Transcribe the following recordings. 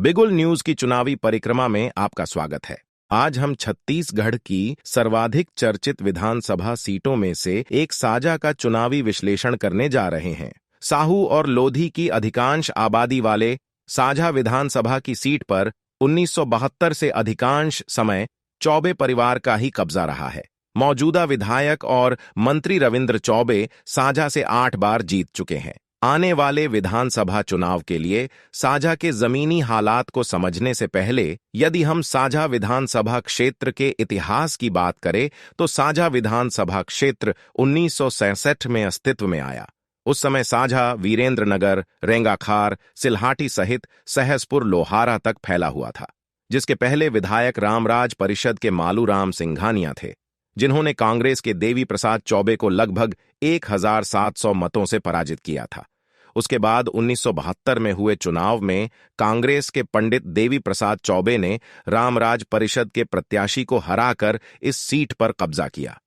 बिगुल न्यूज की चुनावी परिक्रमा में आपका स्वागत है। आज हम छत्तीसगढ़ की सर्वाधिक चर्चित विधानसभा सीटों में से एक साजा का चुनावी विश्लेषण करने जा रहे हैं। साहू और लोधी की अधिकांश आबादी वाले साझा विधानसभा की सीट पर 1972 से अधिकांश समय चौबे परिवार का ही कब्जा रहा है। मौजूदा विधायक और मंत्री रविंद्र चौबे साझा से 8 बार जीत चुके हैं। आने वाले विधानसभा चुनाव के लिए साझा के जमीनी हालात को समझने से पहले यदि हम साझा विधानसभा क्षेत्र के इतिहास की बात करें तो साझा विधानसभा क्षेत्र 1967 में अस्तित्व में आया। उस समय साझा वीरेंद्र नगर, रेंगाखार, सिल्हाटी सहित सहसपुर लोहारा तक फैला हुआ था, जिसके पहले विधायक रामराज परिषद के मालूराम सिंघानिया थे, जिन्होंने कांग्रेस के देवी प्रसाद चौबे को लगभग 1700 मतों से पराजित किया था। उसके बाद 1972 में हुए चुनाव में कांग्रेस के पंडित देवी प्रसाद चौबे ने रामराज परिषद के प्रत्याशी को हराकर इस सीट पर कब्जा किया।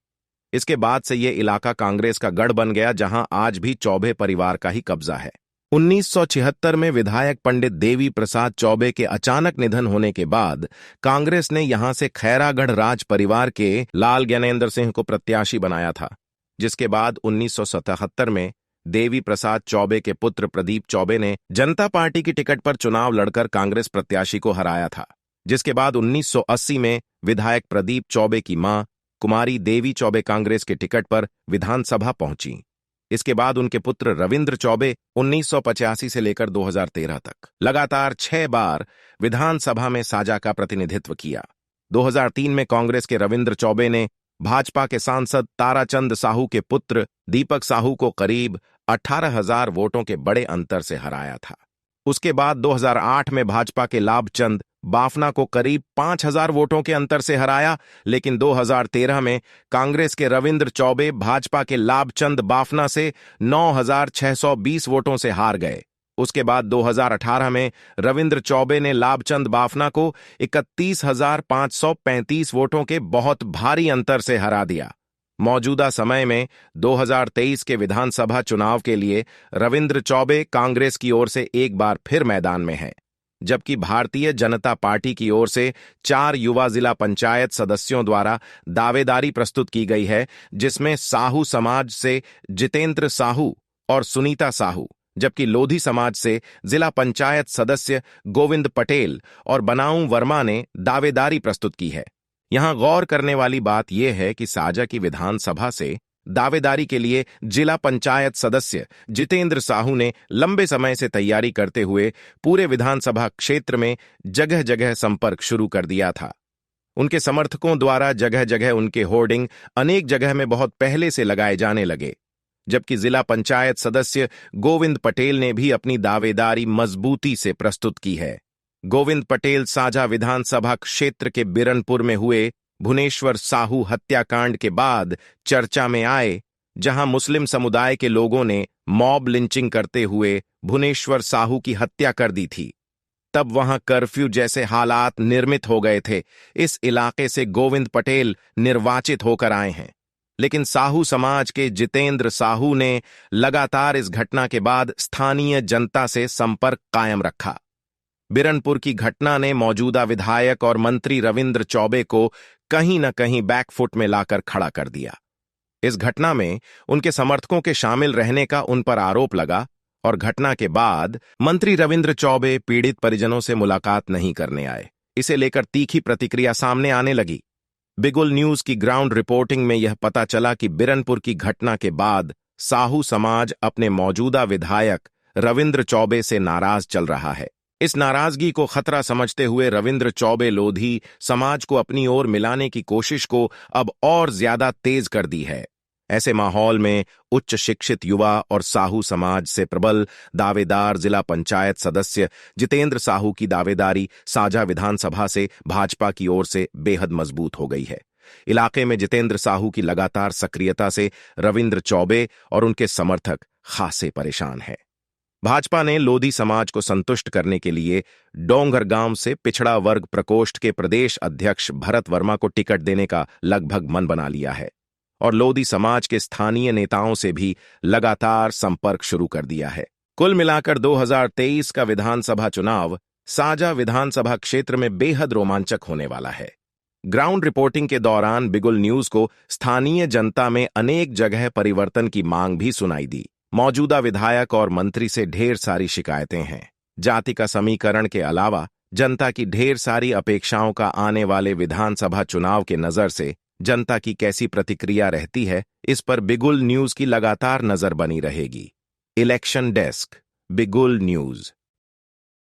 इसके बाद से यह इलाका कांग्रेस का गढ़ बन गया, जहां आज भी चौबे परिवार का ही कब्जा है। 1976 में विधायक पंडित देवी प्रसाद चौबे के अचानक निधन होने के बाद कांग्रेस ने यहां से खैरागढ़ राज परिवार के लाल ज्ञानेंद्र सिंह को प्रत्याशी बनाया था, जिसके बाद 1977 में देवी प्रसाद चौबे के पुत्र प्रदीप चौबे ने जनता पार्टी की टिकट पर चुनाव लड़कर कांग्रेस प्रत्याशी को हराया था। जिसके बाद 1980 में विधायक प्रदीप चौबे की मां कुमारी देवी चौबे कांग्रेस के टिकट पर विधानसभा पहुंची। इसके बाद उनके पुत्र रविंद्र चौबे 1985 से लेकर 2013 तक लगातार 6 बार विधानसभा में साझा का प्रतिनिधित्व किया। 2003 में कांग्रेस के रविंद्र चौबे ने भाजपा के सांसद ताराचंद साहू के पुत्र दीपक साहू को करीब 18,000 वोटों के बड़े अंतर से हराया था। उसके बाद 2008 में भाजपा के लाभचंद बाफना को करीब 5,000 वोटों के अंतर से हराया, लेकिन 2013 में कांग्रेस के रविंद्र चौबे भाजपा के लाभचंद बाफना से 9,620 वोटों से हार गए। उसके बाद 2018 में रविंद्र चौबे ने लाभचंद बाफना को 31,535 वोटों के बहुत भारी अंतर से हरा दिया। मौजूदा समय में 2023 के विधानसभा चुनाव के लिए रविंद्र चौबे कांग्रेस की ओर से एक बार फिर मैदान में हैं, जबकि भारतीय जनता पार्टी की ओर से 4 युवा जिला पंचायत सदस्यों द्वारा दावेदारी प्रस्तुत की गई है, जिसमें साहू समाज से जितेंद्र साहू और सुनीता साहू, जबकि लोधी समाज से जिला पंचायत सदस्य गोविंद पटेल और बनाऊ वर्मा ने दावेदारी प्रस्तुत की है। यहां गौर करने वाली बात यह है कि साझा की विधानसभा से दावेदारी के लिए जिला पंचायत सदस्य जितेंद्र साहू ने लंबे समय से तैयारी करते हुए पूरे विधानसभा क्षेत्र में जगह जगह संपर्क शुरू कर दिया था। उनके समर्थकों द्वारा जगह जगह उनके होर्डिंग अनेक जगह में बहुत पहले से लगाए जाने लगे, जबकि जिला पंचायत सदस्य गोविंद पटेल ने भी अपनी दावेदारी मजबूती से प्रस्तुत की है। गोविंद पटेल साझा विधानसभा क्षेत्र के बिरनपुर में हुए भुवनेश्वर साहू हत्याकांड के बाद चर्चा में आए, जहां मुस्लिम समुदाय के लोगों ने मॉब लिंचिंग करते हुए भुवनेश्वर साहू की हत्या कर दी थी। तब वहां कर्फ्यू जैसे हालात निर्मित हो गए थे। इस इलाके से गोविंद पटेल निर्वाचित होकर आए हैं, लेकिन साहू समाज के जितेंद्र साहू ने लगातार इस घटना के बाद स्थानीय जनता से संपर्क कायम रखा। बिरनपुर की घटना ने मौजूदा विधायक और मंत्री रविंद्र चौबे को कहीं न कहीं बैकफुट में लाकर खड़ा कर दिया। इस घटना में उनके समर्थकों के शामिल रहने का उन पर आरोप लगा और घटना के बाद मंत्री रविंद्र चौबे पीड़ित परिजनों से मुलाकात नहीं करने आए। इसे लेकर तीखी प्रतिक्रिया सामने आने लगी। बिगुल न्यूज की ग्राउंड रिपोर्टिंग में यह पता चला कि बिरनपुर की घटना के बाद साहू समाज अपने मौजूदा विधायक रविंद्र चौबे से नाराज चल रहा है। इस नाराजगी को खतरा समझते हुए रविंद्र चौबे लोधी समाज को अपनी ओर मिलाने की कोशिश को अब और ज्यादा तेज कर दी है। ऐसे माहौल में उच्च शिक्षित युवा और साहू समाज से प्रबल दावेदार जिला पंचायत सदस्य जितेंद्र साहू की दावेदारी साझा विधानसभा से भाजपा की ओर से बेहद मजबूत हो गई है। इलाके में जितेंद्र साहू की लगातार सक्रियता से रविंद्र चौबे और उनके समर्थक खासे परेशान हैं। भाजपा ने लोधी समाज को संतुष्ट करने के लिए डोंगरगांव से पिछड़ा वर्ग प्रकोष्ठ के प्रदेश अध्यक्ष भरत वर्मा को टिकट देने का लगभग मन बना लिया है और लोधी समाज के स्थानीय नेताओं से भी लगातार संपर्क शुरू कर दिया है। कुल मिलाकर 2023 का विधानसभा चुनाव साजा विधानसभा क्षेत्र में बेहद रोमांचक होने वाला है। ग्राउंड रिपोर्टिंग के दौरान बिगुल न्यूज को स्थानीय जनता में अनेक जगह परिवर्तन की मांग भी सुनाई दी। मौजूदा विधायक और मंत्री से ढेर सारी शिकायतें हैं। जाति का समीकरण के अलावा जनता की ढेर सारी अपेक्षाओं का आने वाले विधानसभा चुनाव के नजर से जनता की कैसी प्रतिक्रिया रहती है, इस पर बिगुल न्यूज की लगातार नजर बनी रहेगी। इलेक्शन डेस्क, बिगुल न्यूज।